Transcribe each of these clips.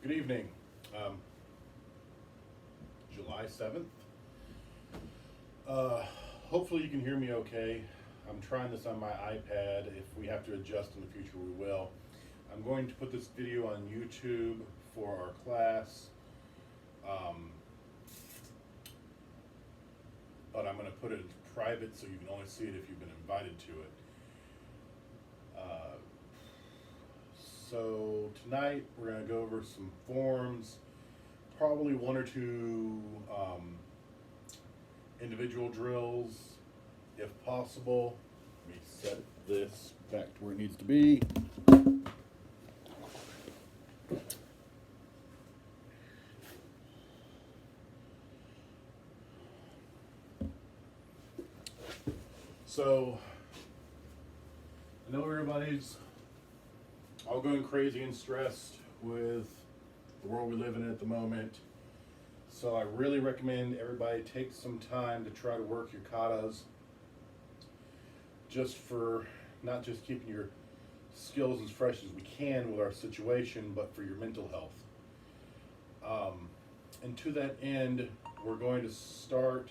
Good evening. July 7th. Hopefully you can hear me okay. I'm trying this on my iPad. If we have to adjust in the future, we will. I'm going to put this video on YouTube for our class. But I'm going to put it private so you can only see it if you've been invited to it. So tonight we're going to go over some forms, probably one or two individual drills, if possible. Let me set this back to where it needs to be. So, I know everybody's all going crazy and stressed with the world we live in at the moment. So I really recommend everybody take some time to try to work your katas, just for not just keeping your skills as fresh as we can with our situation, but for your mental health. And to that end, we're going to start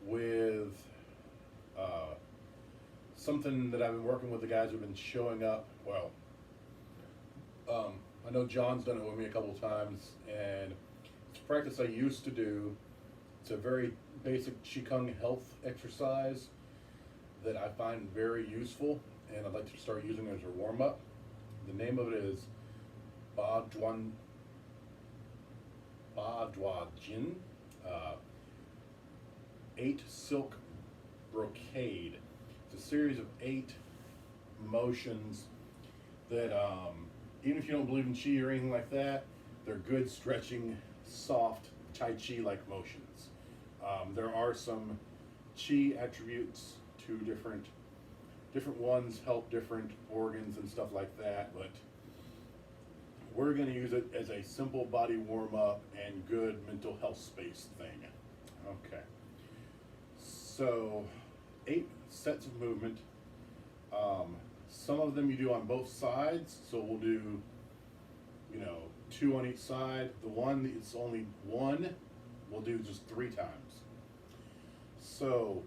with something that I've been working with the guys who've been showing up. Well, I know John's done it with me a couple of times, and it's a practice I used to do. It's a very basic Qigong health exercise that I find very useful, and I'd like to start using it as a warm-up. The name of it is Ba Dua Jin, 8 Silk Brocade. It's a series of 8 motions that, even if you don't believe in Qi or anything like that, they're good stretching, soft, Tai Chi like motions. There are some Qi attributes to different ones help different organs and stuff like that, but we're going to use it as a simple body warm-up and good mental health space thing. Okay. So, 8 sets of movement. Some of them you do on both sides, so we'll do, 2 on each side. The one that's only 1, we'll do just 3 times. So,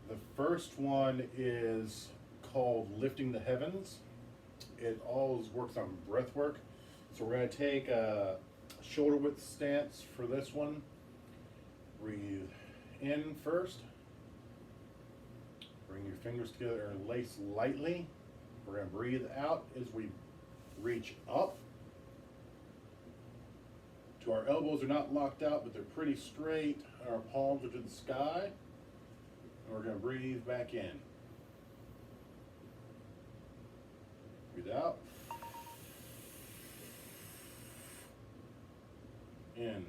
the first one is called Lifting the Heavens. It always works on breath work. So we're going to take a shoulder width stance for this one. Breathe in first. Bring your fingers together and lace lightly. We're going to breathe out as we reach up. To our elbows are not locked out, but they're pretty straight. Our palms are to the sky. And we're going to breathe back in. Breathe out. In.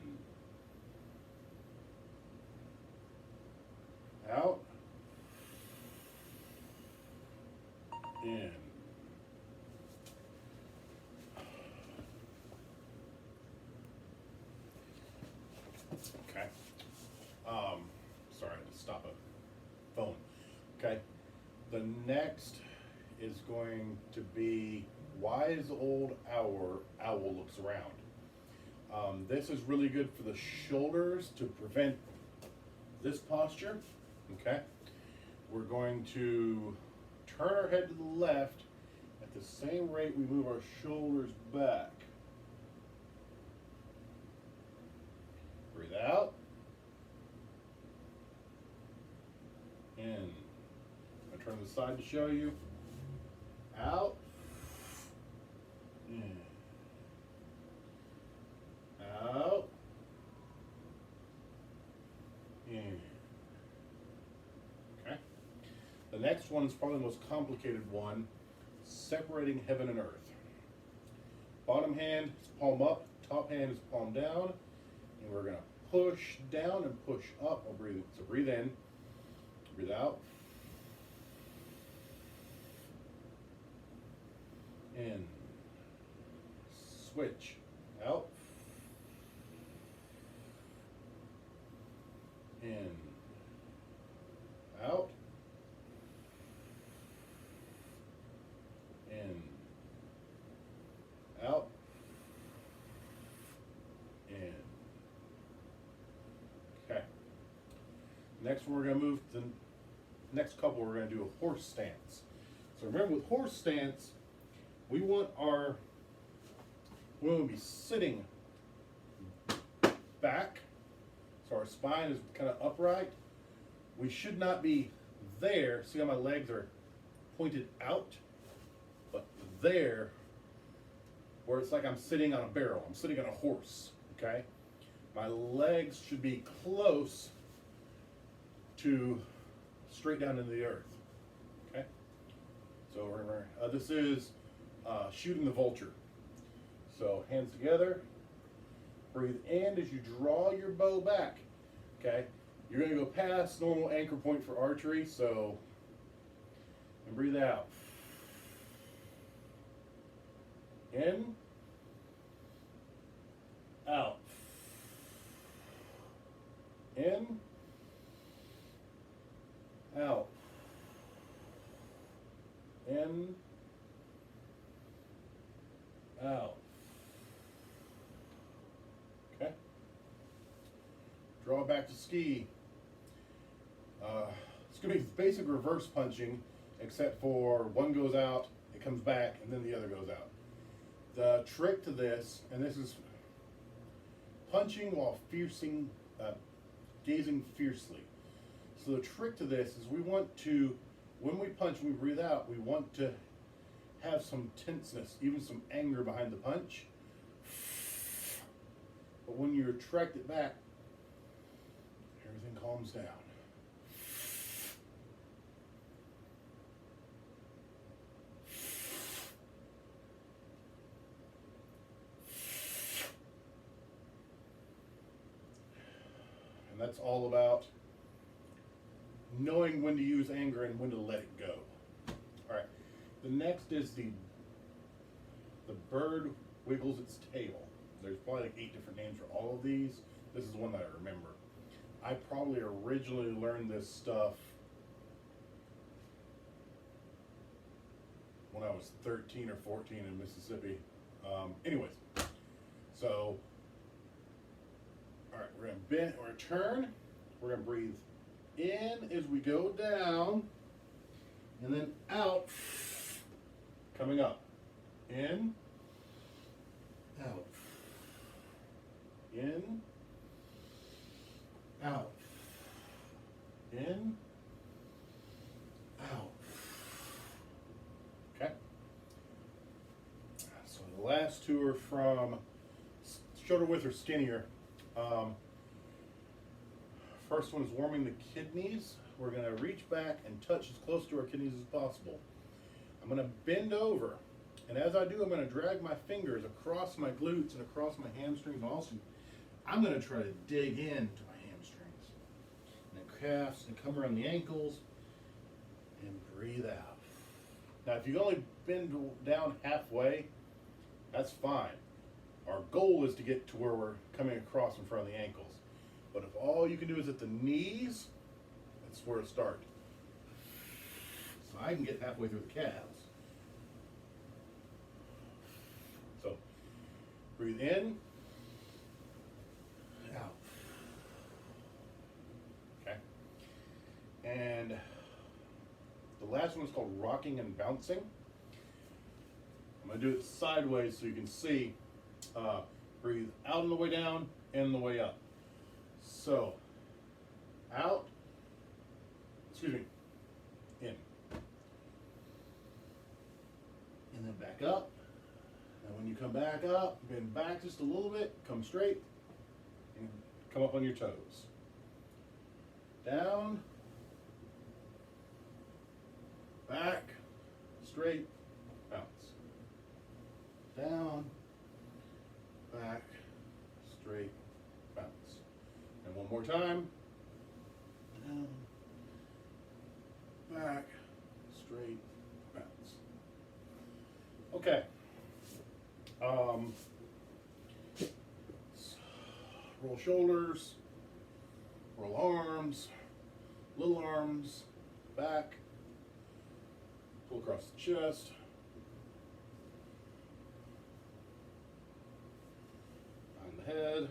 Out. In. Okay. Sorry, I had to stop a phone. Okay. The next is going to be Wise Old Owl Looks Around. This is really good for the shoulders to prevent this posture. Okay. We're going to turn our head to the left at the same rate we move our shoulders back. Breathe out. In. I'm going to turn to the side to show you. Out. In. Out. In. Okay. The next one is probably the most complicated one, separating heaven and earth. Bottom hand is palm up, top hand is palm down, and we're going to push down and push up. So breathe in, breathe out. In. Switch. Out. In. Out. In. Out. next one we're going to move to the next couple. We're going to do a horse stance. So remember, with horse stance, we want to be sitting back, so our spine is kind of upright. We should not be there. See how my legs are pointed out? But there, where it's like I'm sitting on a barrel. I'm sitting on a horse, okay? My legs should be close to straight down into the earth, okay? So remember, this is shooting the vulture. So hands together, breathe in as you draw your bow back, okay? You're gonna go past normal anchor point for archery, so, and breathe out. In, out. In, out. In, out. Okay. Draw back to ski. It's going to be basic reverse punching, except for one goes out, it comes back, and then the other goes out. The trick to this, and this is punching while gazing fiercely. So the trick to this is we want to, when we punch, when we breathe out, we want to have some tenseness, even some anger behind the punch. But when you retract it back, everything calms down. And that's all about knowing when to use anger and when to let it go. All right. The next is the bird wiggles its tail. There's probably like 8 different names for all of these. This is the one that I remember. I probably originally learned this stuff when I was 13 or 14 in Mississippi. Anyways, so, all right, we're gonna bend or turn. We're gonna breathe in as we go down, and then out, coming up. In, out. In, out. In, out. Okay. So the last 2 are from shoulder width or skinnier. First one is warming the kidneys. We're going to reach back and touch as close to our kidneys as possible. I'm going to bend over, and as I do, I'm going to drag my fingers across my glutes and across my hamstrings. Also, I'm going to try to dig into my hamstrings and the calves and come around the ankles and breathe out. Now, if you only bend down halfway, that's fine. Our goal is to get to where we're coming across in front of the ankles. But if all you can do is at the knees, that's where to start. So I can get halfway through the calves. So breathe in, out. Okay. And the last one is called rocking and bouncing. I'm going to do it sideways so you can see. Breathe out on the way down and on the way up. So, out, excuse me, in. And then back up. And when you come back up, bend back just a little bit, come straight, and come up on your toes. Down, back, straight, bounce. Down, back, straight, bounce. And one more time. Down, back, straight, bounce. Okay. Roll shoulders, roll arms, little arms, back, pull across the chest. On the head.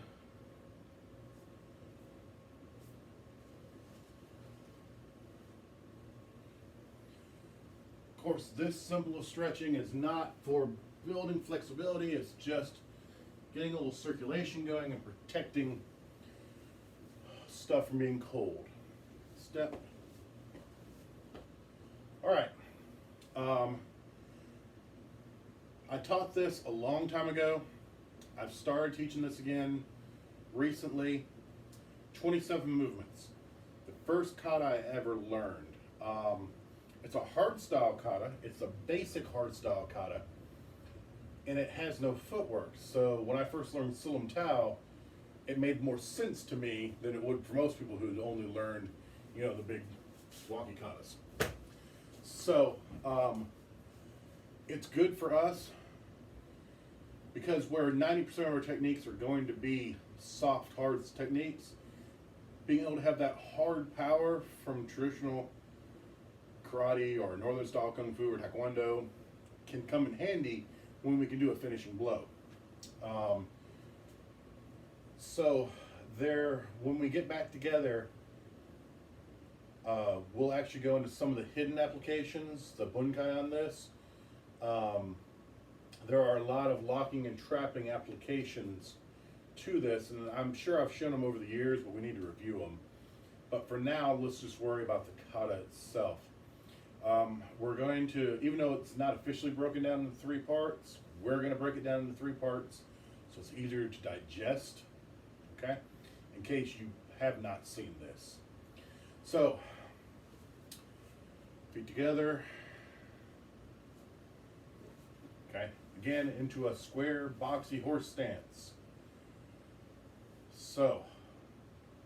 Of course, this symbol of stretching is not for building flexibility, it's just getting a little circulation going and protecting stuff from being cold. Step. All right. I taught this a long time ago. I've started teaching this again recently. 27 movements. The first kata I ever learned. It's a hard style kata. It's a basic hard style kata. And it has no footwork. So when I first learned Sil Lum Tao, it made more sense to me than it would for most people who'd only learned, you know, the big wonky katas. So it's good for us because where 90% of our techniques are going to be soft, hard techniques, being able to have that hard power from traditional karate or northern style kung fu or taekwondo can come in handy when we can do a finishing blow. So there, when we get back together, we'll actually go into some of the hidden applications, the bunkai on this. There are a lot of locking and trapping applications to this, and I'm sure I've shown them over the years, but we need to review them. But for now, let's just worry about the kata itself. We're going to, even though it's not officially broken down into 3 parts, we're going to break it down into 3 parts so it's easier to digest, okay? In case you have not seen this. So, feet together. Okay, again into a square, boxy horse stance. So,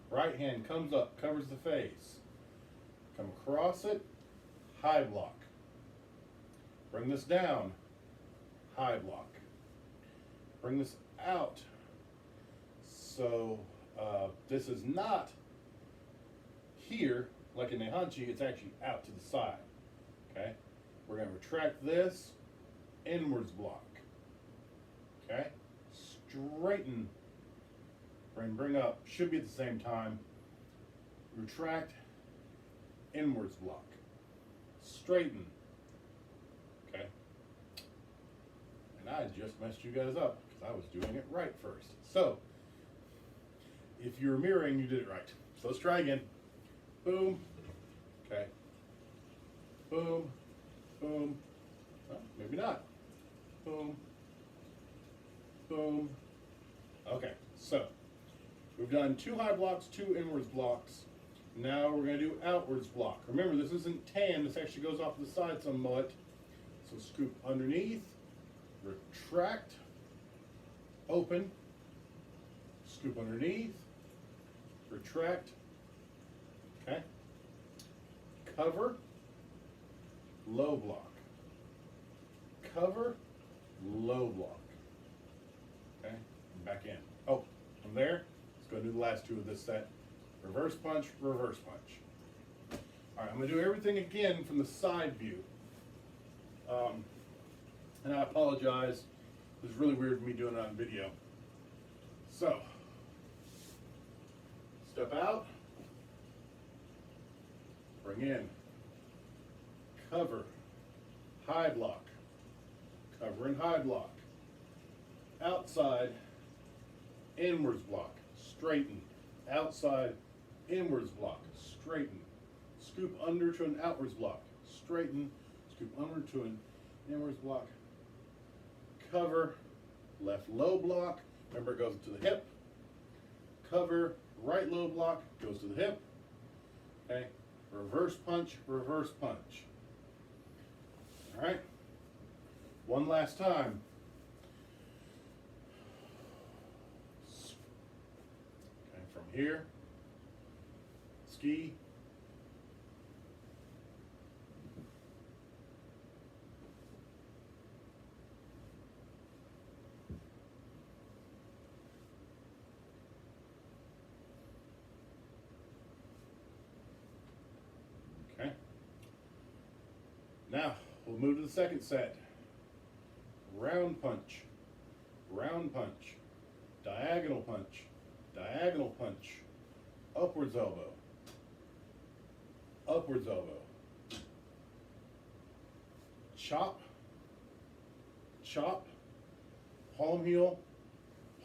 right hand comes up, covers the face. Come across it, high block. Bring this down, high block. Bring this out. So, this is not here, like in Nehanchi, it's actually out to the side. Okay? We're going to retract this, inwards block. Okay? Straighten. Bring up. Should be at the same time. Retract, inwards block. Straighten. Okay? And I just messed you guys up because I was doing it right first. So, if you're mirroring, you did it right. So let's try again. Boom. Okay. Boom. Boom. Well, maybe not. Boom. Boom. Okay, so we've done 2 high blocks, 2 inwards blocks. Now we're going to do outwards block. Remember, this isn't tan. This actually goes off to the side somewhat. So scoop underneath, retract, open, scoop underneath, retract, okay, cover, low block, cover, low block, okay, back in. Oh, from there, let's go do the last 2 of this set. Reverse punch, reverse punch. All right, I'm going to do everything again from the side view. And I apologize, it was really weird for me doing it on video. So, step out, bring in, cover, high block, cover and high block, outside, inwards block, straighten, outside, inwards block, straighten, scoop under to an outwards block, straighten, scoop under to an inwards block, cover, left low block, remember it goes to the hip, cover, right low block, goes to the hip, okay, reverse punch, reverse punch. All right, one last time. Okay, from here, ski, okay. Now, we'll move to the second set. Round punch, diagonal punch, diagonal punch, upwards elbow, chop, chop, palm heel,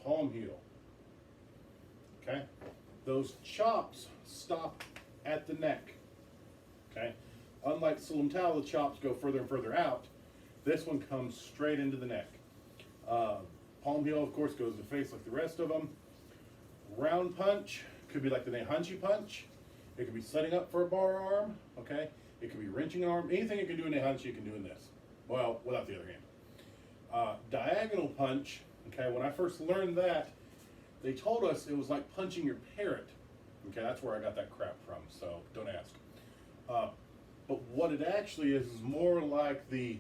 palm heel. Okay? Those chops stop at the neck. Okay? Unlike Sil Lum Tao, the chops go further and further out. This one comes straight into the neck. Palm heel, of course, goes to the face like the rest of them. Round punch could be like the Neihanchi punch. It could be setting up for a bar arm. Okay? It could be wrenching an arm. Anything you can do in Neihanchi, you can do in this. Well, without the other hand. Diagonal punch. Okay, when I first learned that, they told us it was like punching your parrot. Okay, that's where I got that crap from, so don't ask. But what it actually is more like the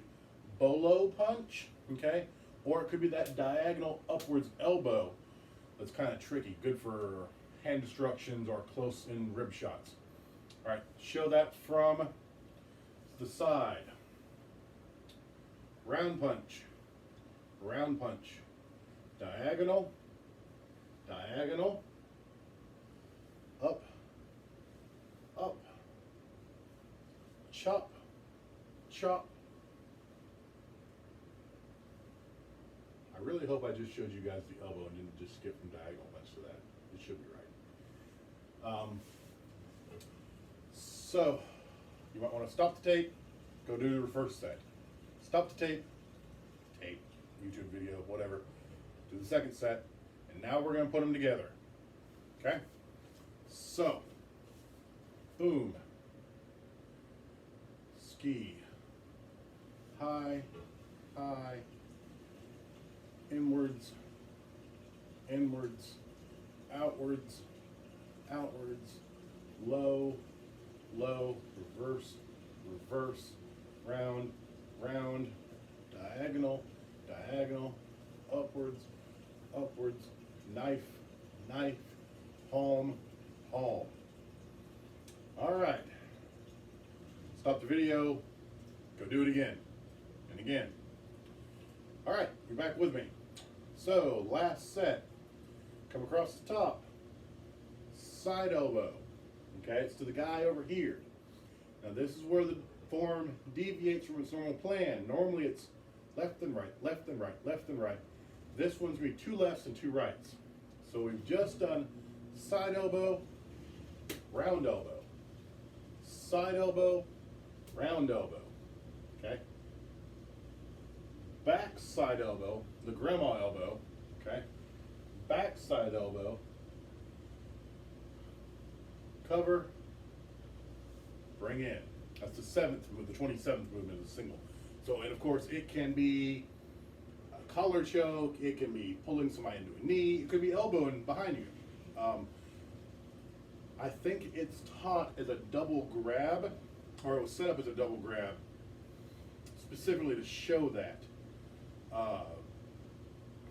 bolo punch, okay? Or it could be that diagonal upwards elbow that's kind of tricky, good for hand destructions or close-in rib shots. All right, show that from the side. Round punch, diagonal, diagonal, up, up, chop, chop. I really hope I just showed you guys the elbow and didn't just skip from diagonal punch to that. It should be right. So, you might want to stop the tape, go do the reverse set. Stop the tape, YouTube video, whatever. Do the second set, and now we're going to put them together. Okay? So, boom, ski, high, high, inwards, inwards, outwards, outwards, low, low, reverse, reverse, round, round, diagonal, diagonal, upwards, upwards, knife, knife, palm, palm. All right. Stop the video. Go do it again and again. All right, you're back with me. So, last set. Come across the top. Side elbow. Okay, it's to the guy over here. Now, this is where the form deviates from its normal plan. Normally, it's left and right, left and right, left and right. This one's going to be two lefts and two rights. So we've just done side elbow, round elbow. Side elbow, round elbow. Okay? Back side elbow, the grandma elbow. Okay? Back side elbow. Cover, bring in. That's the 7th move, the 27th movement is a single. So, and of course, it can be a collar choke, it can be pulling somebody into a knee, it could be elbowing behind you. I think it's taught as a double grab, or it was set up as a double grab, specifically to show that.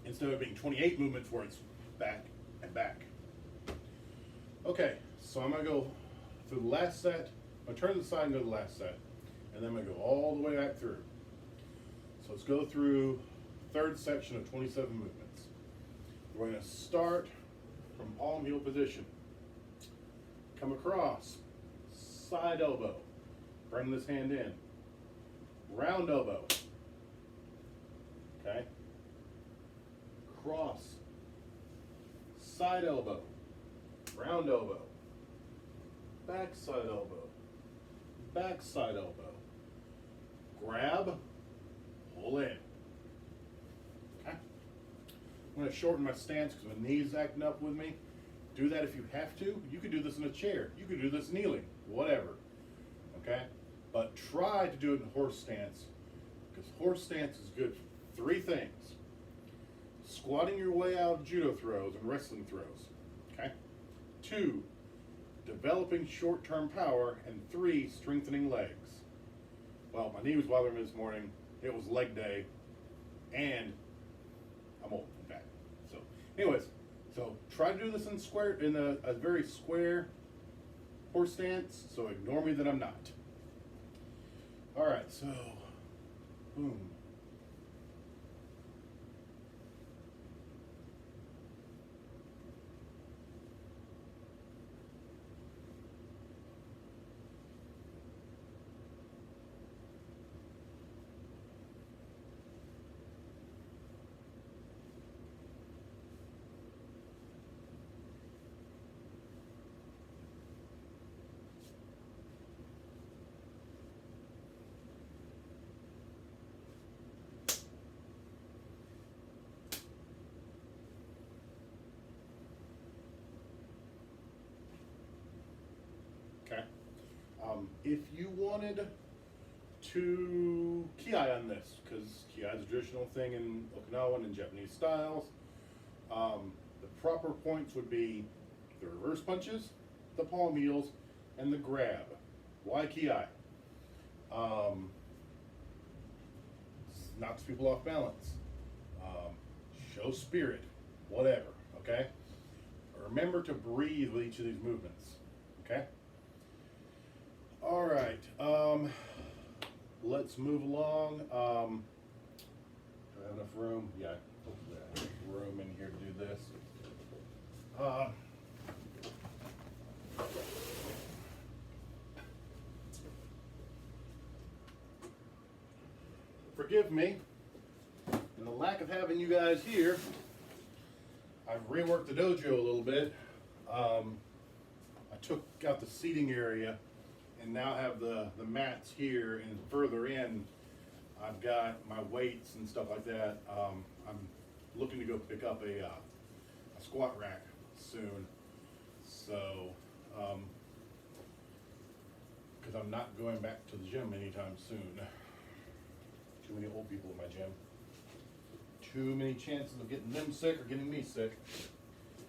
Instead of being 28 movements where it's back and back. Okay, so I'm going to go through the last set. I'm going to turn to the side and go to the last set. And then I'm going to go all the way back through. So let's go through third section of 27 movements. We're going to start from palm heel position. Come across, side elbow. Bring this hand in. Round elbow. Okay. Cross. Side elbow. Round elbow. Back side elbow. Back side elbow. Grab. Pull in. Okay. I'm going to shorten my stance because my knee's acting up with me. Do that if you have to. You could do this in a chair. You could do this kneeling. Whatever. Okay? But try to do it in horse stance, because horse stance is good for 3 things. Squatting your way out of judo throws and wrestling throws. Okay? 2, developing short-term power. And 3, strengthening legs. Well, my knee was bothering me this morning. It was leg day. And I'm old, in fact. So, anyways, so try to do this in a very square horse stance. So ignore me that I'm not. All right, so boom. If you wanted to ki on this, because ki is a traditional thing in Okinawan and Japanese styles, the proper points would be the reverse punches, the palm heels, and the grab. Why ki? Knocks people off balance, show spirit, whatever, okay? Remember to breathe with each of these movements, okay? All right, let's move along. Do I have enough room? Yeah, hopefully I have room in here to do this. Forgive me, in the lack of having you guys here, I've reworked the dojo a little bit. I took out the seating area and now have the mats here, and further in I've got my weights and stuff like that. I'm looking to go pick up a squat rack soon, so because I'm not going back to the gym anytime soon. Too many old people in my gym. Too many chances of getting them sick or getting me sick.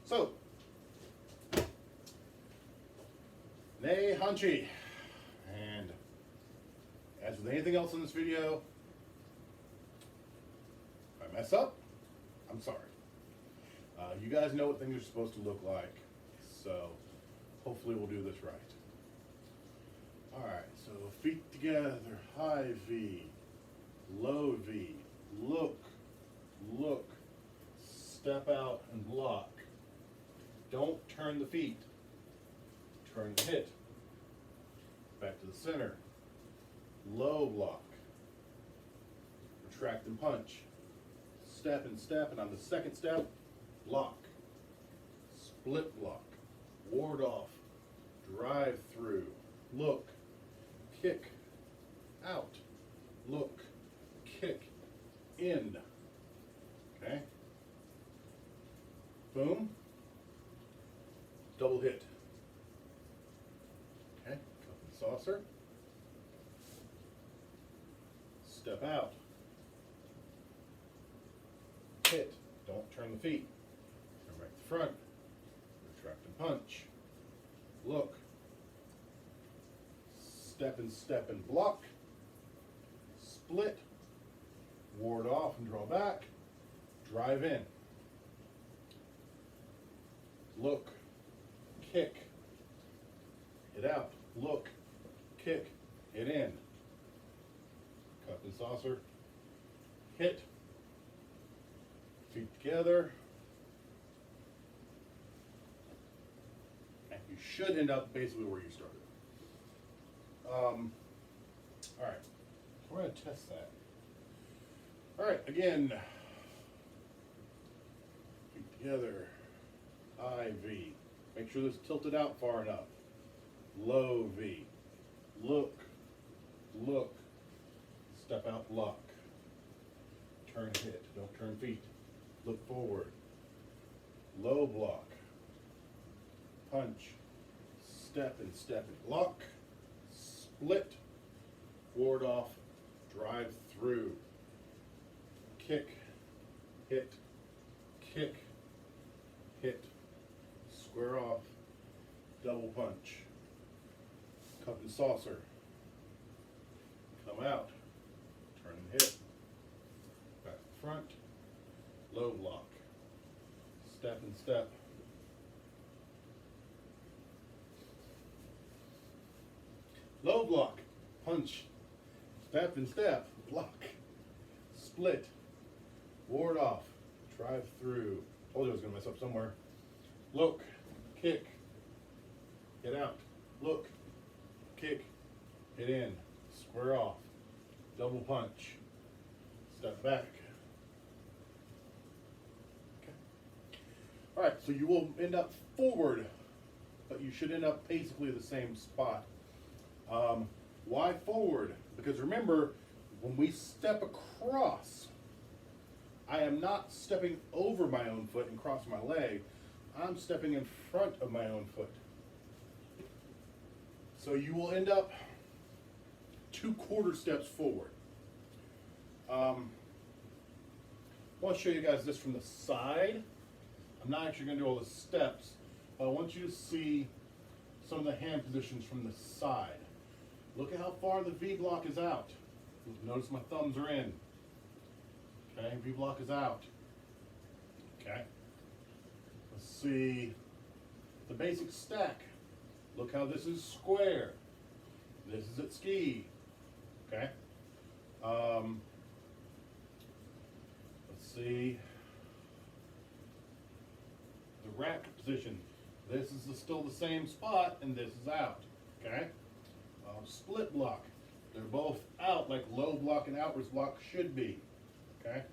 So, Nei Hanchi. And as with anything else in this video, if I mess up, I'm sorry. You guys know what things are supposed to look like, so hopefully we'll do this right. Alright, so feet together, high V, low V, look, step out and block. Don't turn the feet, turn the hit. Back to the center, low block, retract and punch, step, and on the second step, block, split block, ward off, drive through, look, kick, out, look, kick, in, okay, boom, double hit, okay, cup and saucer, step out, hit, don't turn the feet, turn back to front, retract and punch, look, step and block, split, ward off and draw back, drive in, look, kick, hit out, look, kick, hit in, cup and saucer, hit, feet together, and you should end up basically where you started. Alright, so we're going to test that. Alright, again, feet together, high V, make sure this is tilted out far enough, low V, look, step out block, turn hit, don't turn feet, look forward, low block, punch, step and block, split, ward off, drive through, kick, hit, square off, double punch, cup and saucer, come out, turn and hit, back to front, low block, step and step, low block, punch, step and step, block, split, ward off, drive through, told you I was going to mess up somewhere, look, kick, hit out, look, kick, hit in, square off, double punch, step back. Okay. All right, so you will end up forward, but you should end up basically the same spot. Why forward? Because remember, when we step across, I am not stepping over my own foot and crossing my leg. I'm stepping in front of my own foot. So you will end up 2/4 steps forward. I want to show you guys this from the side. I'm not actually going to do all the steps, but I want you to see some of the hand positions from the side. Look at how far the V block is out. Notice my thumbs are in. Okay, V block is out. Okay. Let's see the basic stack. Look how this is square. This is at ski. Okay. Let's see the rack position. This is still the same spot, and this is out. Okay. Split block. They're both out like low block and outwards block should be. Okay.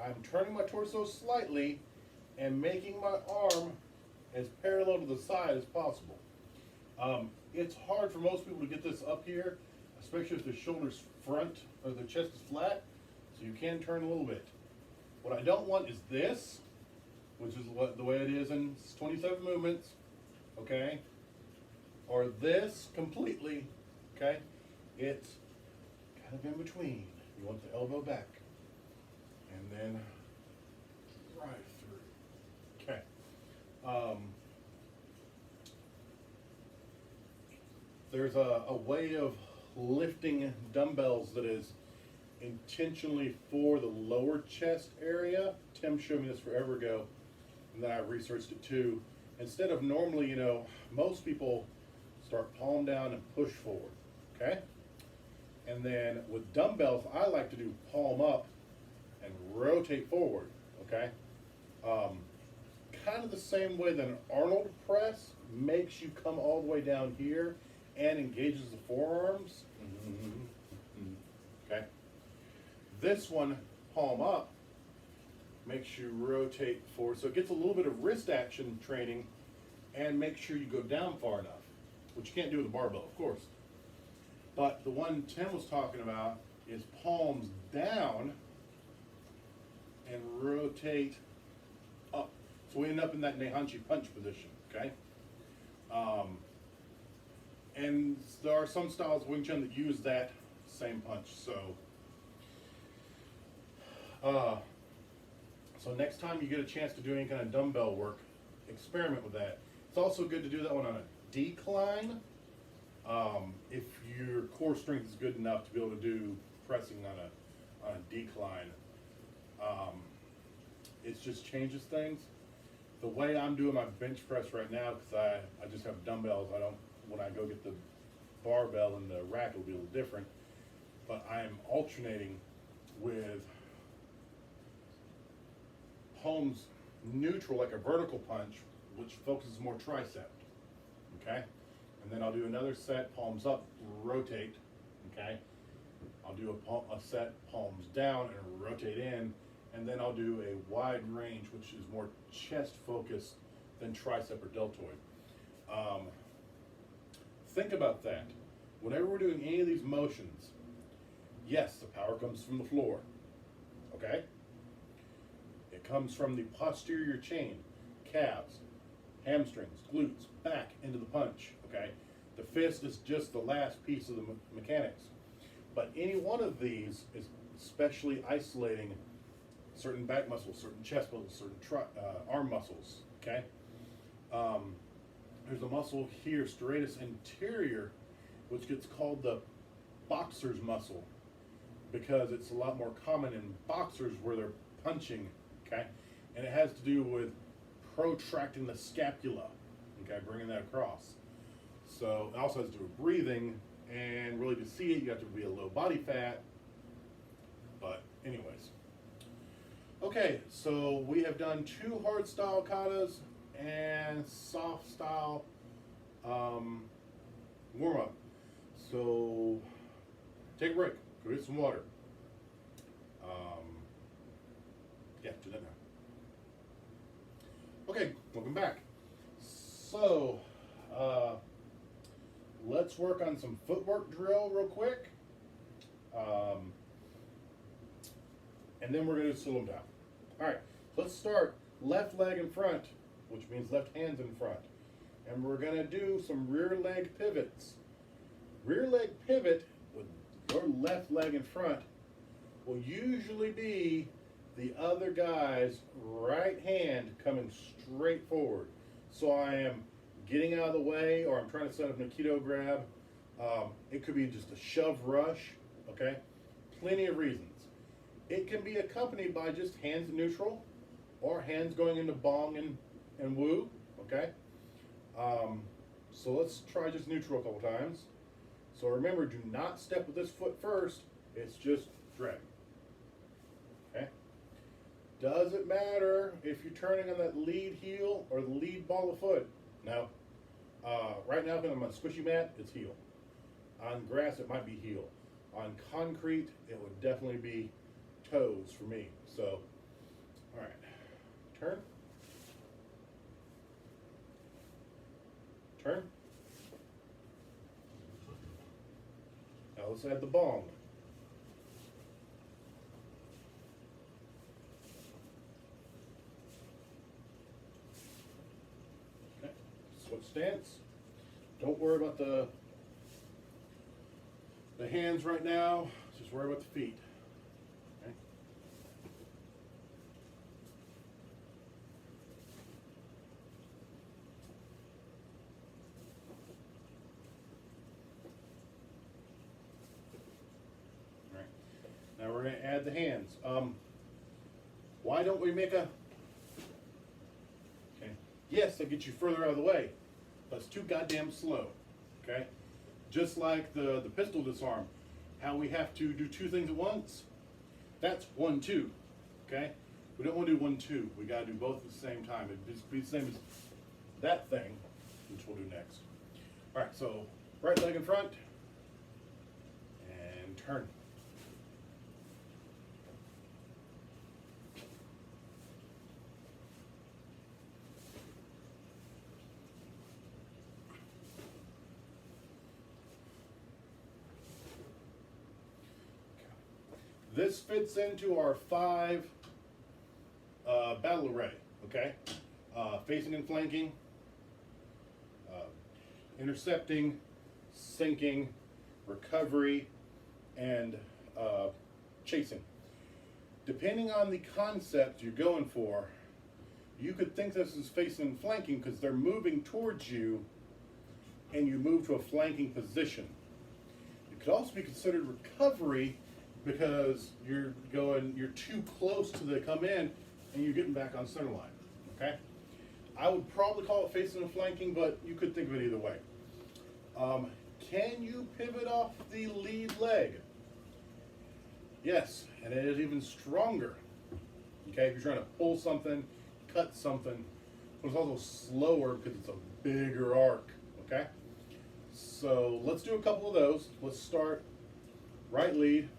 I'm turning my torso slightly and making my arm as parallel to the side as possible. It's hard for most people to get this up here, especially if the shoulder's front or the chest is flat, so you can turn a little bit. What I don't want is this, which is the way it is in 27 movements, okay? Or this completely, okay? It's kind of in between. You want the elbow back, and then right through, okay? There's a way of lifting dumbbells that is intentionally for the lower chest area. Tim showed me this forever ago, and then I researched it too. Instead of normally, you know, most people start palm down and push forward, okay? And then with dumbbells, I like to do palm up and rotate forward, okay? Kind of the same way that an Arnold press makes you come all the way down here and engages the forearms. Okay. This one, palm up, makes you rotate forward. So it gets a little bit of wrist action training and make sure you go down far enough, which you can't do with a barbell, of course. But the one Tim was talking about is palms down and rotate up. So we end up in that Naihanchi punch position, okay? And there are some styles of Wing Chun that use that same punch. So next time you get a chance to do any kind of dumbbell work, experiment with that. It's also good to do that one on a decline. If your core strength is good enough to be able to do pressing on a decline, it just changes things. The way I'm doing my bench press right now, because I just have dumbbells, when I go get the barbell and the rack, it'll be a little different. But I am alternating with palms neutral, like a vertical punch, which focuses more tricep, okay? And then I'll do another set, palms up, rotate, okay? I'll do a set, palms down, and rotate in, and then I'll do a wide range, which is more chest focused than tricep or deltoid. Think about that. Whenever we're doing any of these motions, yes, the power comes from the floor, okay? It comes from the posterior chain, calves, hamstrings, glutes, back into the punch, okay? The fist is just the last piece of the mechanics. But any one of these is especially isolating certain back muscles, certain chest muscles, certain arm muscles, okay? There's a muscle here, serratus anterior, which gets called the boxer's muscle because it's a lot more common in boxers where they're punching, okay? And it has to do with protracting the scapula, okay, bringing that across. So it also has to do with breathing, and really to see it, you have to be a low body fat. But anyways. Okay, so we have done 2 hard style katas and soft style warm up. So take a break, go get some water. Yeah, do that now. Okay, welcome back. So let's work on some footwork drill real quick. And then we're going to do Sil Lum Tao. All right, let's start left leg in front, which means left hand's in front. and we're gonna do some rear leg pivots. Rear leg pivot with your left leg in front will usually be the other guy's right hand coming straight forward. So I am getting out of the way, or I'm trying to set up an Aikido grab. It could be just a shove rush, okay? Plenty of reasons. It can be accompanied by just hands neutral, or hands going into bong and woo, okay? So let's try just neutral a couple times. So remember, do not step with this foot first. It's just drag. Okay? Does it matter if you're turning on that lead heel or the lead ball of foot? No. Right now, when I'm on a squishy mat, it's heel. On grass, it might be heel. On concrete, it would definitely be toes for me. So, all right. Turn. Turn. Now let's add the bong. Okay. Switch stance. Don't worry about the hands right now. Just worry about the feet. Okay. All right. Now we're going to add the hands. Why don't we make a... Okay. Yes, that gets you further out of the way, but it's too goddamn slow. Okay. Just like the pistol disarm, how we have to do two things at once. That's 1-2. Okay. We don't want to do 1-2. We got to do both at the same time. It'd be the same as that thing, which we'll do next. All right. So right leg in front and turn. This fits into our 5 battle array, okay? Facing and flanking, intercepting, sinking, recovery, and chasing. Depending on the concept you're going for, you could think this is facing and flanking because they're moving towards you and you move to a flanking position. It could also be considered recovery because you're too close to the come in and you're getting back on center line, okay? I would probably call it facing and flanking, but you could think of it either way. Can you pivot off the lead leg? Yes, and it is even stronger, okay? If you're trying to pull something, cut something, but it's also slower because it's a bigger arc, okay? So let's do a couple of those. Let's start right lead.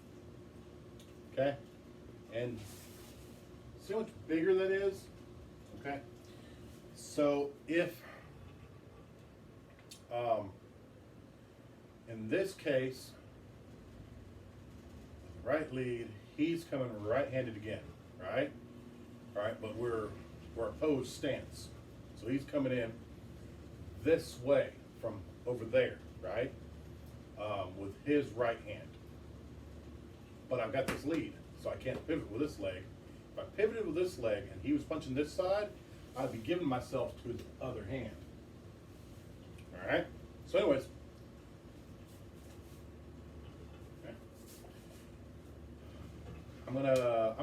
Okay, and see how much bigger that is? Okay, so if, in this case, right lead, he's coming right-handed again, right? All right, but we're opposed stance. So he's coming in this way from over there, right? With his right hand. But I've got this lead, so I can't pivot with this leg. If I pivoted with this leg and he was punching this side, I'd be giving myself to his other hand. All right. So, anyways, okay. I'm gonna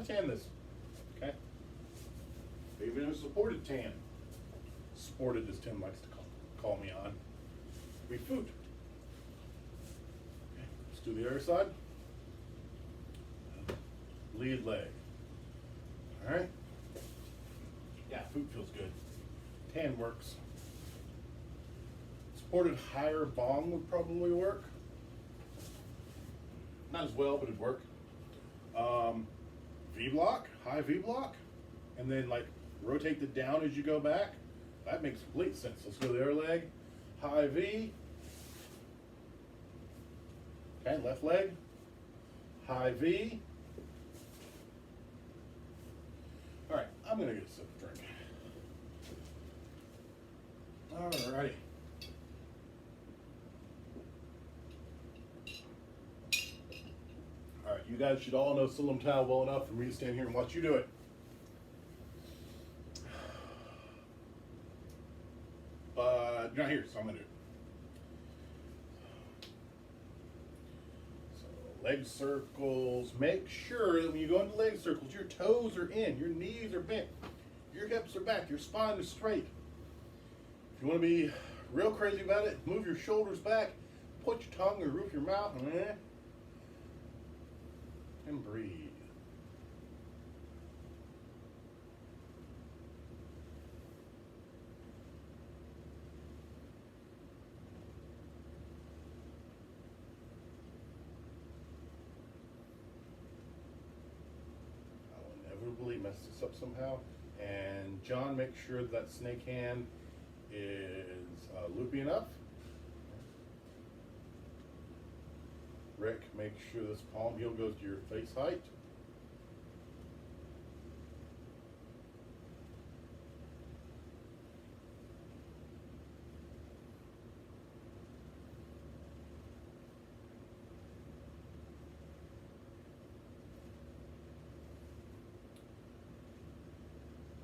tan this. Okay. Even a supported tan. Sported, as Tim likes to call me on. We food. Do the other side. Lead leg. All right. Yeah, food feels good. Tan works. Supported higher bong would probably work. Not as well, but it'd work. V block, high V block, and then like rotate the down as you go back. That makes complete sense. Let's go to the other leg. High V. Okay, left leg, high V. All right, I'm gonna get a sip of drink. Alrighty. Alright, you guys should all know Sil Lum Tao well enough for me to stand here and watch you do it. But you're not here, so I'm going to do it. So, leg circles. Make sure that when you go into leg circles, your toes are in, your knees are bent, your hips are back, your spine is straight. If you want to be real crazy about it, move your shoulders back, put your tongue in the roof of your mouth, and breathe. I will inevitably mess this up somehow. And John, make sure that snake hand is loopy enough. Rick, make sure this palm heel goes to your face height.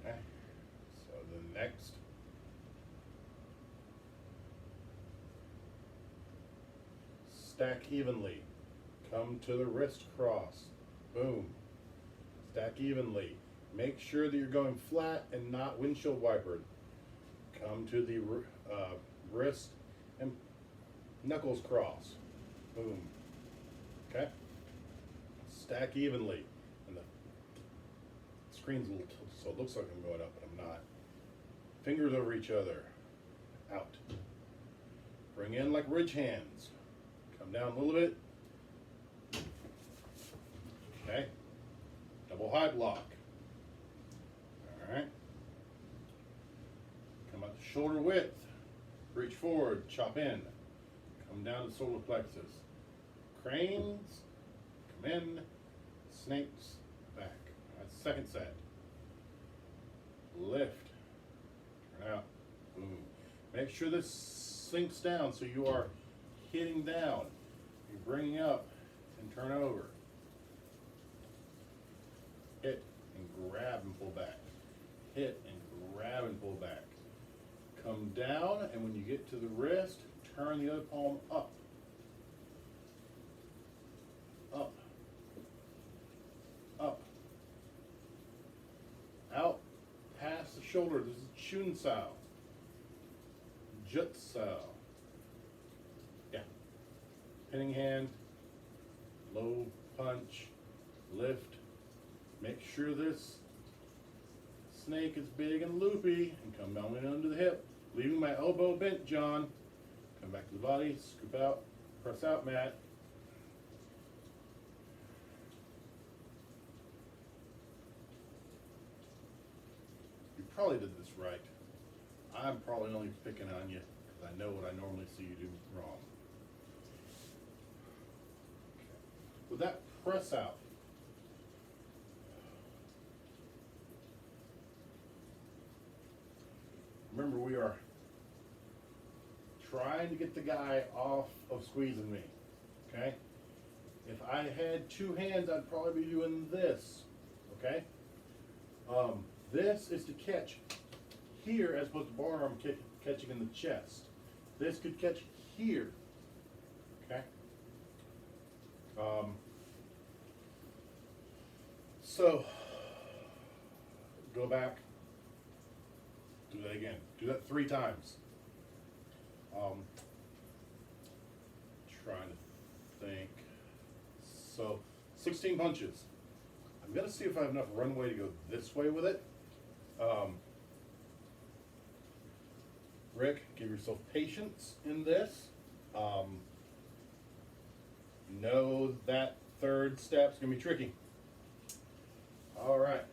Okay, so the next. Stack evenly. Come to the wrist cross. Boom. Stack evenly. Make sure that you're going flat and not windshield wipered. Come to the wrist and knuckles cross. Boom. Okay? Stack evenly. And the screen's a little tilted, so it looks like I'm going up, but I'm not. Fingers over each other. Out. Bring in like ridge hands. Come down a little bit. Okay. Double high block. All right. Come up to shoulder width. Reach forward. Chop in. Come down to solar plexus. Cranes. Come in. Snakes. Back. That's the second set. Lift. Turn out. Boom. Make sure this sinks down so you are hitting down. You're bringing up and turn over. Hit and grab and pull back. Hit and grab and pull back. Come down, and when you get to the wrist, turn the other palm up. Up. Up. Out. Past the shoulder. This is Chun Sao. Jut Sao. Yeah. Pinning hand. Low punch. Lift. Make sure this snake is big and loopy, and come down under the hip, leaving my elbow bent, John. Come back to the body, scoop out, press out, Matt. You probably did this right. I'm probably only picking on you because I know what I normally see you do wrong. Okay. With that press out, remember, we are trying to get the guy off of squeezing me, okay? If I had two hands, I'd probably be doing this, okay? This is to catch here as opposed to forearm catching in the chest. This could catch here, okay? So, go back. Do that again. Do that 3 times. Trying to think. So, 16 punches. I'm going to see if I have enough runway to go this way with it. Rick, give yourself patience in this. Know that third step's going to be tricky. All right.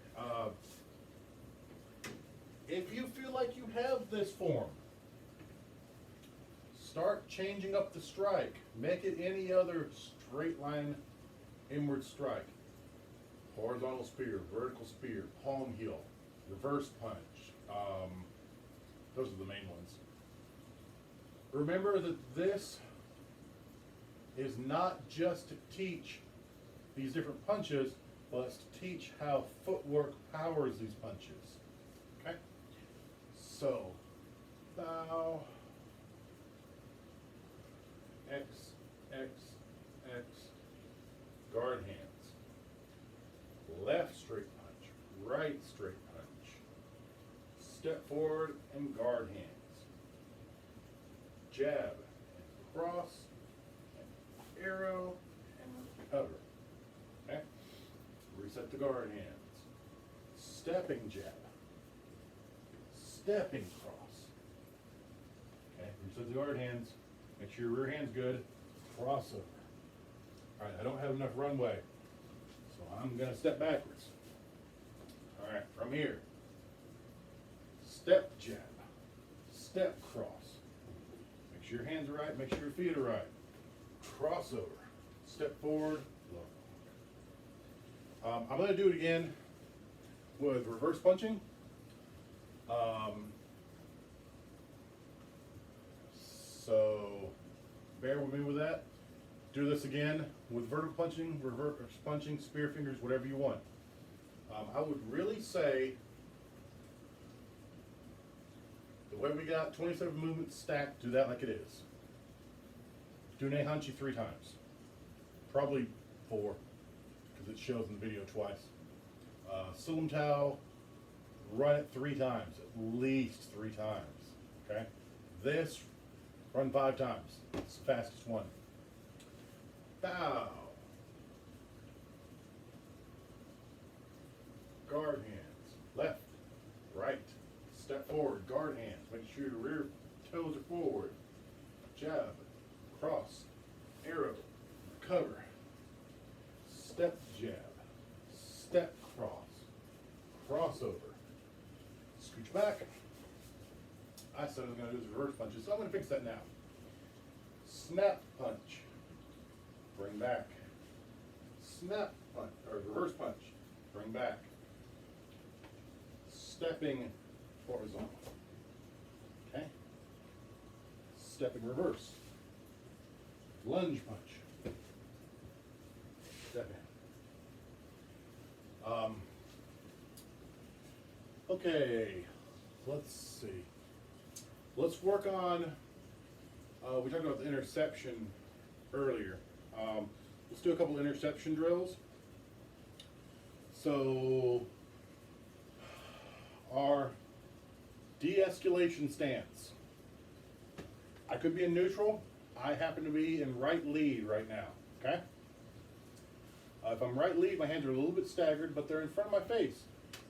If you feel like you have this form, start changing up the strike. Make it any other straight line inward strike. Horizontal spear, vertical spear, palm heel, reverse punch. Those are the main ones. Remember that this is not just to teach these different punches, but it's to teach how footwork powers these punches. Okay? So, bow, X, X, X, guard hands. Left straight punch, right straight punch. Step forward and guard hands. Jab and cross, and arrow, and recover. Okay? Reset the guard hands. Stepping jab. Stepping cross. Okay, reset the guard hands. Make sure your rear hand's good. Crossover. Alright, I don't have enough runway, so I'm going to step backwards. Alright, from here. Step jab. Step cross. Make sure your hands are right, make sure your feet are right. Crossover. Step forward. Low. I'm going to do it again with reverse punching. So bear with me with that. Do this again with vertical punching, reverse punching, spear fingers, whatever you want. I would really say the way we got 27 movements stacked, do that like it is. Do Ne Hanchi 3 times. Probably 4, because it shows in the video twice. Sil Lum Tao, run it 3 times, at least 3 times. Okay? This, run 5 times. It's the fastest one. Bow. Guard hands. Left, right. Step forward, guard hands. Make sure your rear toes are forward. Jab, cross, arrow, recover. Step jab, step cross, crossover. Scooch back. I said I was going to do this reverse punches, so I'm going to fix that now. Snap punch. Bring back. Snap punch, or reverse punch. Bring back. Stepping horizontal. Okay? Stepping reverse. Lunge punch. Step in. Okay, let's see. Let's work on, we talked about the interception earlier. Let's do a couple interception drills. So, our de-escalation stance. I could be in neutral. I happen to be in right lead right now, okay? If I'm right lead, my hands are a little bit staggered, but they're in front of my face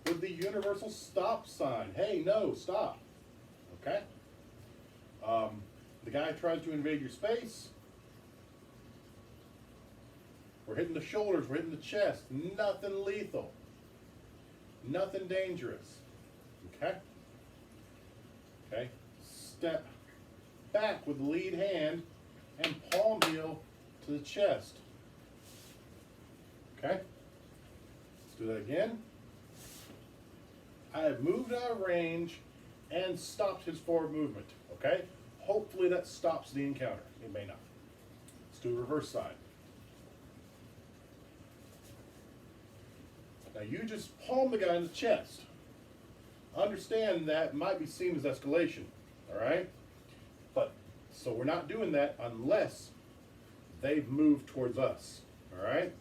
with the universal stop sign. Hey, no, stop, okay? The guy tries to invade your space. We're hitting the shoulders, we're hitting the chest. Nothing lethal. Nothing dangerous. Okay? Okay. Step back with the lead hand and palm heel to the chest. Okay? Let's do that again. I have moved out of range and stopped his forward movement. Okay? Hopefully that stops the encounter. It may not. Let's do a reverse side. Now you just palm the guy in the chest. Understand that might be seen as escalation, all right? But, so we're not doing that unless they've moved towards us, all right?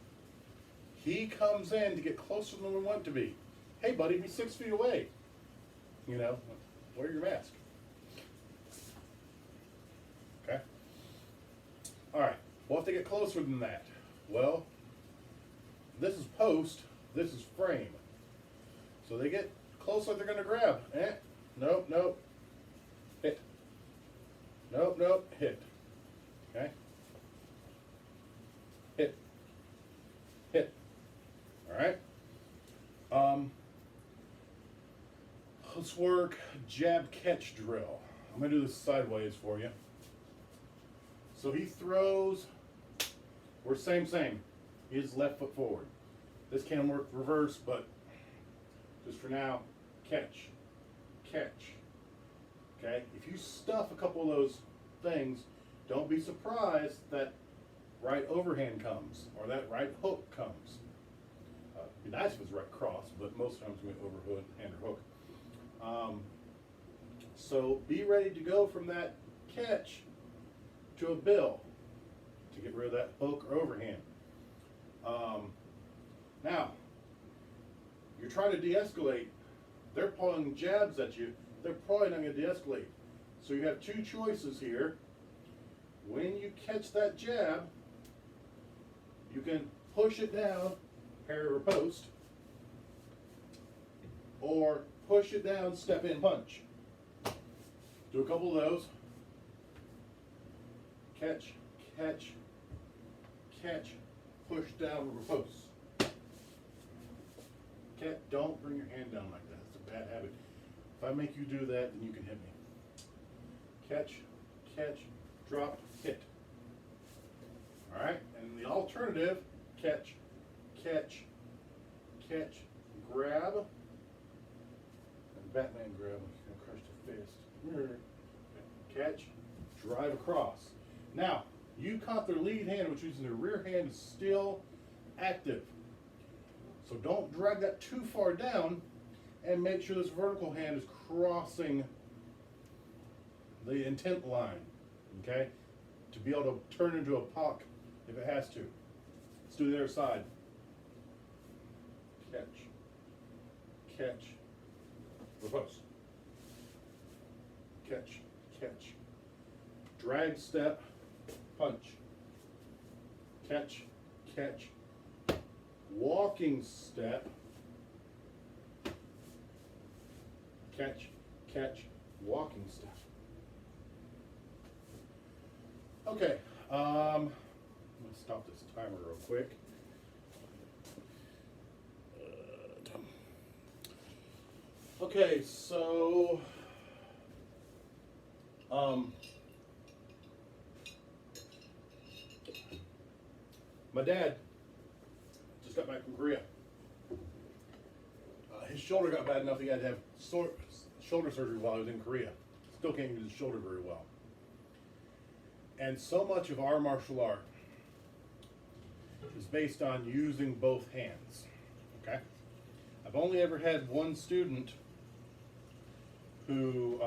He comes in to get closer than we want to be. Hey buddy, be 6 feet away. You know, wear your mask. Okay? All right, well if they get closer than that, well, this is post, this is frame. So they get close like they're gonna grab. Nope, nope. Hit. Nope, nope, hit. Okay? Hit. Hit. Alright? Let's work jab catch drill. I'm gonna do this sideways for you. So he throws, we're same. His left foot forward. This can work reverse, but just for now, catch. Okay? If you stuff a couple of those things, don't be surprised that right overhand comes or that right hook comes. It'd be nice if it's right cross, but most times we overhook hand or hook. So be ready to go from that catch to a bill to get rid of that hook or overhand. Now, you're trying to de-escalate. They're pulling jabs at you. They're probably not going to de-escalate. So you have two choices here. When you catch that jab, you can push it down, parry or post, or push it down, step in, punch. Do a couple of those. Catch, catch, catch, push down, post. Don't bring your hand down like that. It's a bad habit. If I make you do that, then you can hit me. Catch, catch, drop, hit. All right? And the alternative, catch, catch, catch, grab, and Batman grab, and crush the fist. Catch, drive across. Now, you caught their lead hand, which means their rear hand is still active. So don't drag that too far down, and make sure this vertical hand is crossing the intent line, okay? To be able to turn into a puck if it has to. Let's do the other side. Catch, catch, reverse. Catch, catch. Drag step, punch. Catch, catch. Walking step, catch, catch, walking step. Okay, let's stop this timer real quick. Okay, so my dad just got back from Korea. His shoulder got bad enough he had to have shoulder surgery while he was in Korea. Still can't use his shoulder very well. And so much of our martial art is based on using both hands, okay? I've only ever had one student who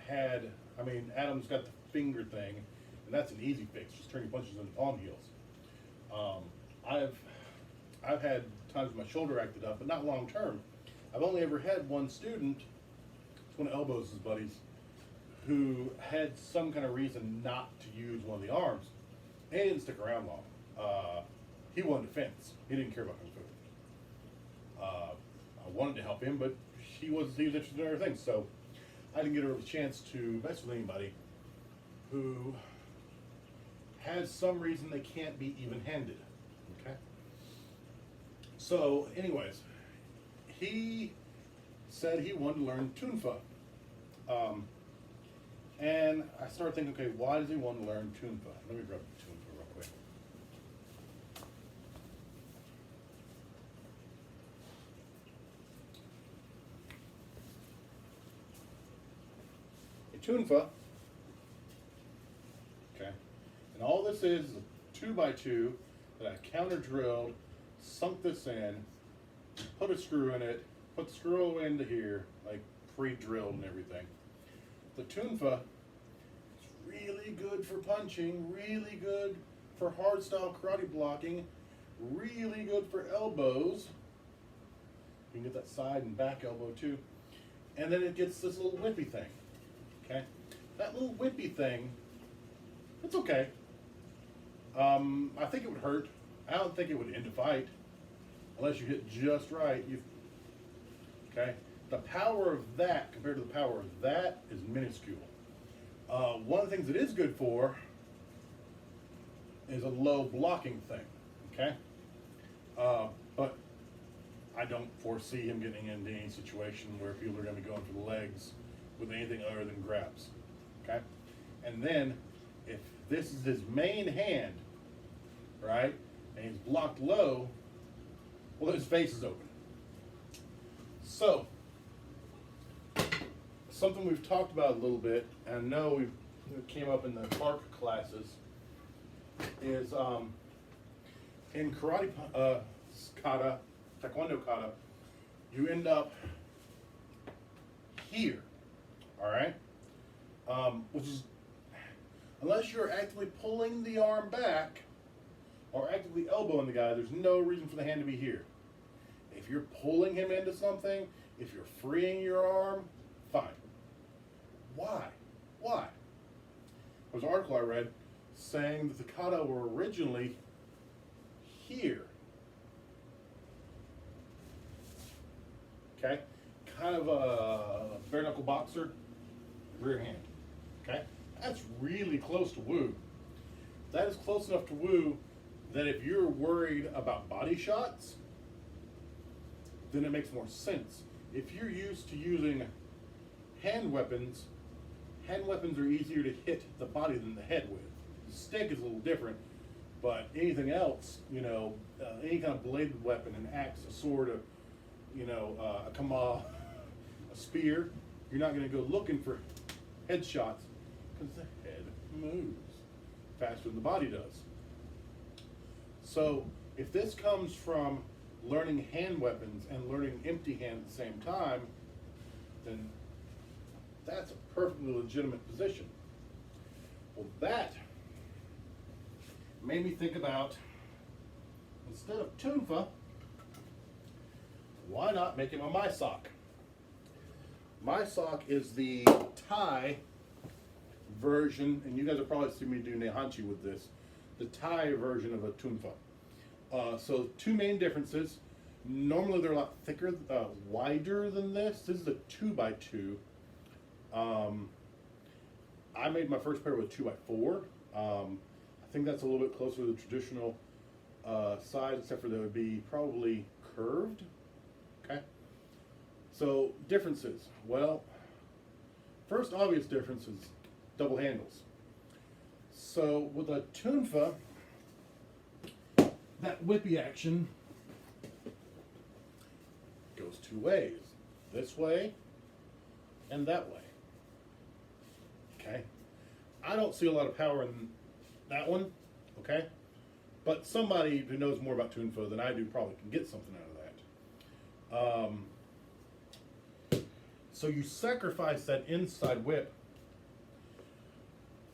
Adam's got the finger thing, and that's an easy fix, just turn your punches into palm heels. I've had times my shoulder acted up, but not long term. I've only ever had one student, it's one of Elbows' buddies, who had some kind of reason not to use one of the arms, and he didn't stick around long. He wanted defense. He didn't care about kung fu. I wanted to help him, but he was interested in other things, so I didn't get a chance to mess with anybody who has some reason they can't be even-handed. Okay. So, anyways, he said he wanted to learn Tunfa. And I started thinking, okay, why does he want to learn Tunfa? Let me grab Tunfa real quick. A Tunfa, okay, and all this is a 2x2 that I counter drilled, sunk this in, put a screw in it, put the screw into here, like pre-drilled and everything. The Tunfa is really good for punching, really good for hard style karate blocking, really good for elbows. You can get that side and back elbow too. And then it gets this little whippy thing, okay? That little whippy thing, it's okay. I think it would hurt. I don't think it would end a fight unless you hit just right. Okay? The power of that compared to the power of that is minuscule. One of the things it is good for is a low blocking thing. Okay? But I don't foresee him getting into any situation where people are going to be going for the legs with anything other than grabs. Okay? And then, if this is his main hand, right, and he's blocked low, well, his face is open. So, something we've talked about a little bit, and I know that came up in the Clark classes is in karate kata, taekwondo kata, you end up here, all right? Which is, unless you're actively pulling the arm back or actively elbowing the guy, there's no reason for the hand to be here. If you're pulling him into something, if you're freeing your arm, fine. Why? Why? There was an article I read saying that the kata were originally here. Okay? Kind of a bare knuckle boxer, rear hand. Okay? That's really close to woo. That is close enough to woo that if you're worried about body shots, then it makes more sense. If you're used to using hand weapons are easier to hit the body than the head with. The stick is a little different, but anything else, you know, any kind of bladed weapon, an axe, a sword, a kama, a spear, you're not going to go looking for headshots because the head moves faster than the body does. So if this comes from learning hand weapons and learning empty hand at the same time, then that's a perfectly legitimate position. Well, that made me think about, instead of tunfa, why not make him a Mai Sok? Mai Sok is the Thai version, and you guys have probably seen me do Nehanchi with this, the Thai version of a tunfa. So two main differences. Normally they're a lot thicker, wider than this. This is a 2x2. I made my first pair with 2x4. I think that's a little bit closer to the traditional size, except for that it would be probably curved. Okay. So differences. Well, first obvious difference is double handles. So with a tunfa, that whippy action goes two ways. This way and that way. Okay? I don't see a lot of power in that one, okay? But somebody who knows more about tunfa than I do probably can get something out of that. So you sacrifice that inside whip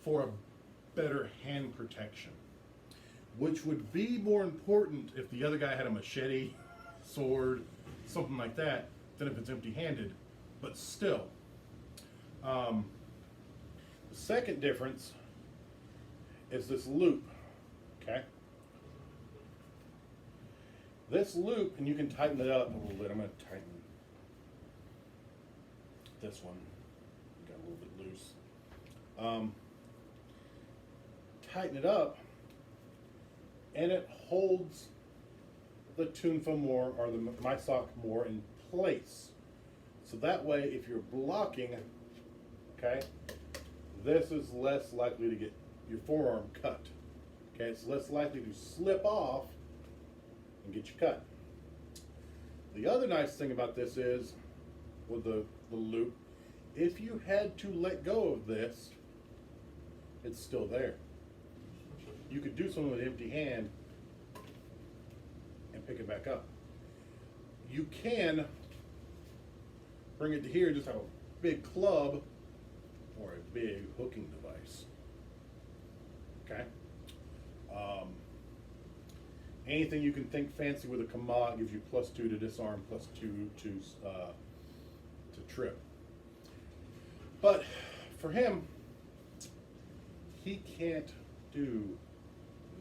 for a better hand protection, which would be more important if the other guy had a machete, sword, something like that, than if it's empty-handed. But still, the second difference is this loop, okay? This loop, and you can tighten it up a little bit. I'm going to tighten this one. Got a little bit loose. Tighten it up, and it holds the tunfa more, or the Mai Sok more, in place. So that way, if you're blocking, okay, this is less likely to get your forearm cut. Okay, it's less likely to slip off and get you cut. The other nice thing about this is, with the loop, if you had to let go of this, it's still there. You could do something with an empty hand and pick it back up. You can bring it to here, just have a big club or a big hooking device. Okay? Anything you can think fancy with a kama gives you +2 to disarm, +2 to trip. But for him, he can't do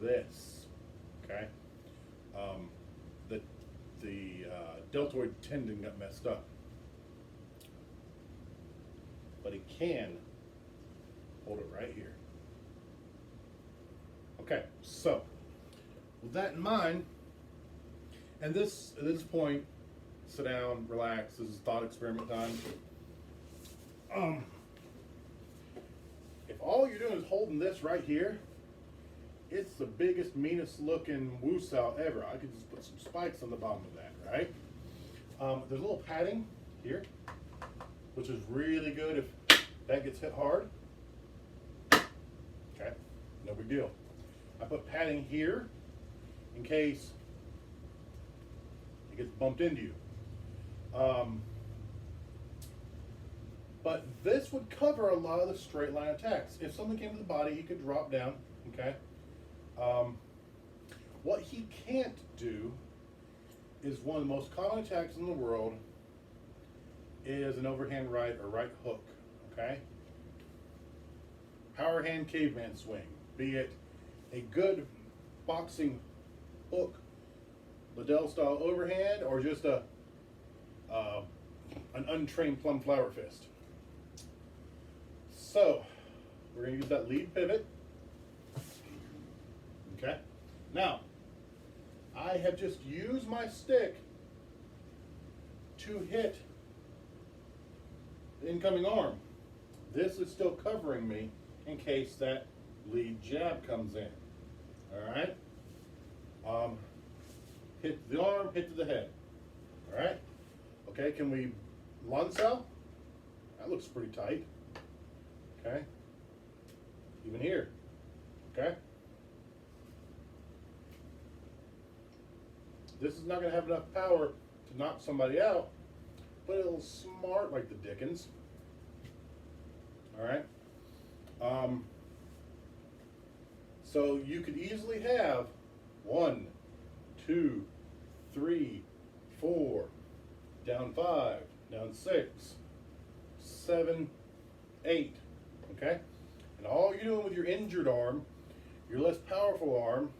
this. Okay? The deltoid tendon got messed up. But he can hold it right here. Okay, so with that in mind, and this at this point, sit down, relax. This is thought experiment time. If all you're doing is holding this right here, it's the biggest, meanest looking woo-sao ever. I could just put some spikes on the bottom of that, right? There's a little padding here, which is really good if that gets hit hard. no big deal. I put padding here in case it gets bumped into you. But this would cover a lot of the straight line attacks. If something came to the body, he could drop down, okay? What he can't do is one of the most common attacks in the world is an overhand right or right hook, okay? Power hand caveman swing, be it a good boxing hook, Liddell style overhand, or just an untrained plum flower fist. So, we're going to use that lead pivot. Okay? Now, I have just used my stick to hit the incoming arm. This is still covering me in case that lead jab comes in. Alright? Hit the arm, hit to the head. Alright? Okay, can we Lum Tao? That looks pretty tight. Okay? Even here. Okay? This is not going to have enough power to knock somebody out, but it'll smart like the Dickens. Alright? So you could easily have 1, 2, 3, 4, down 5, down 6, 7, 8. Okay? And all you're doing with your injured arm, your less powerful arm,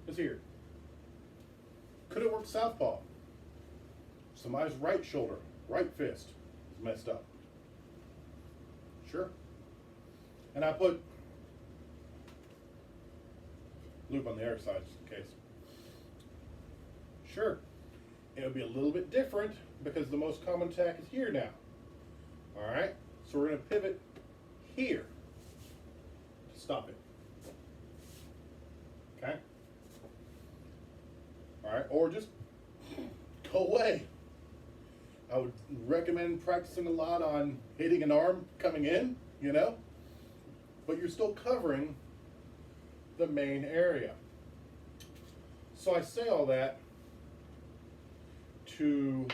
is here. Could it work southpaw? Somebody's right shoulder, right fist is messed up. Sure. And I put loop on the other side just in case. Sure. It would be a little bit different because the most common attack is here now. Alright? So we're going to pivot here to stop it. Okay? Alright? Or just go away. I would recommend practicing a lot on hitting an arm coming in, you know? But you're still covering the main area. So I say all that to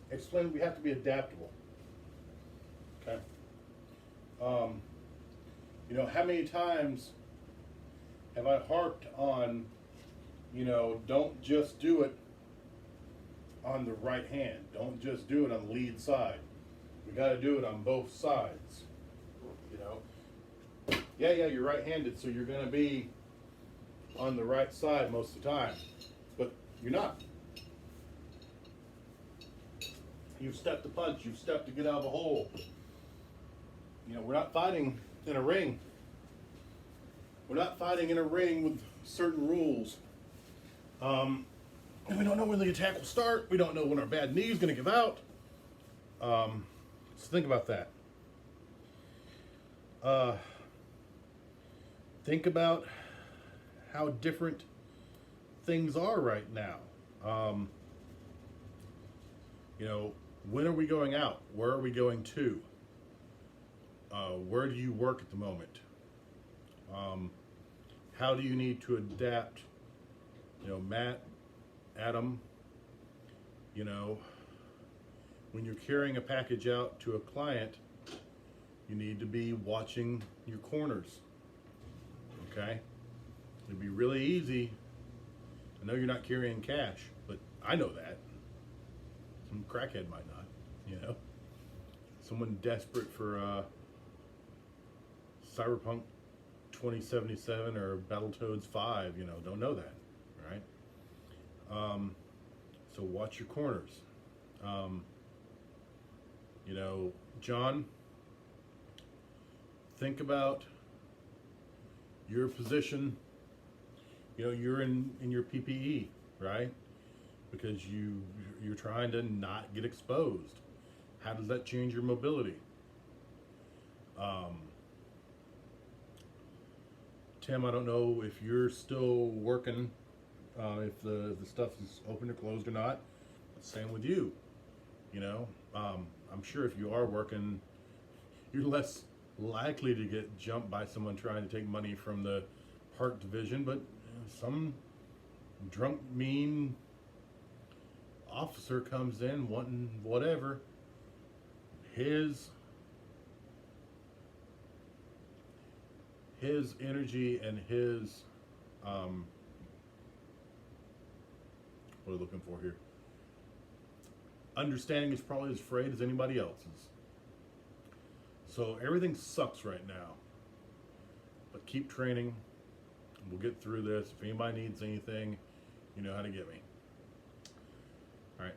explain we have to be adaptable. Okay? You know, how many times have I harped on, you know, don't just do it on the right hand. Don't just do it on the lead side. We got to do it on both sides. You know? Yeah, you're right-handed, so you're going to be on the right side most of the time. But you're not. You've stepped to punch. You've stepped to get out of a hole. You know, we're not fighting in a ring. We're not fighting in a ring with certain rules. And we don't know when the attack will start. We don't know when our bad knee is going to give out. So think about that. Think about how different things are right now. You know, when are we going out? Where are we going to? Where do you work at the moment? How do you need to adapt? You know, Matt, Adam, you know, when you're carrying a package out to a client, you need to be watching your corners, okay? It'd be really easy. I know you're not carrying cash, but I know that. Some crackhead might not, you know? Someone desperate for Cyberpunk 2077 or Battletoads 5, you know, don't know that, right? So watch your corners. You know, John, think about your position. You know, you're in your PPE, right? Because you're trying to not get exposed. How does that change your mobility? Tim, I don't know if you're still working, if the stuff is open or closed or not. Same with you. You know, I'm sure if you are working, you're less likely to get jumped by someone trying to take money from the park division, but some drunk, mean officer comes in wanting whatever. His energy and his what are we looking for here? Understanding is probably as frayed as anybody else's. So everything sucks right now. But keep training. We'll get through this. If anybody needs anything, you know how to get me. All right.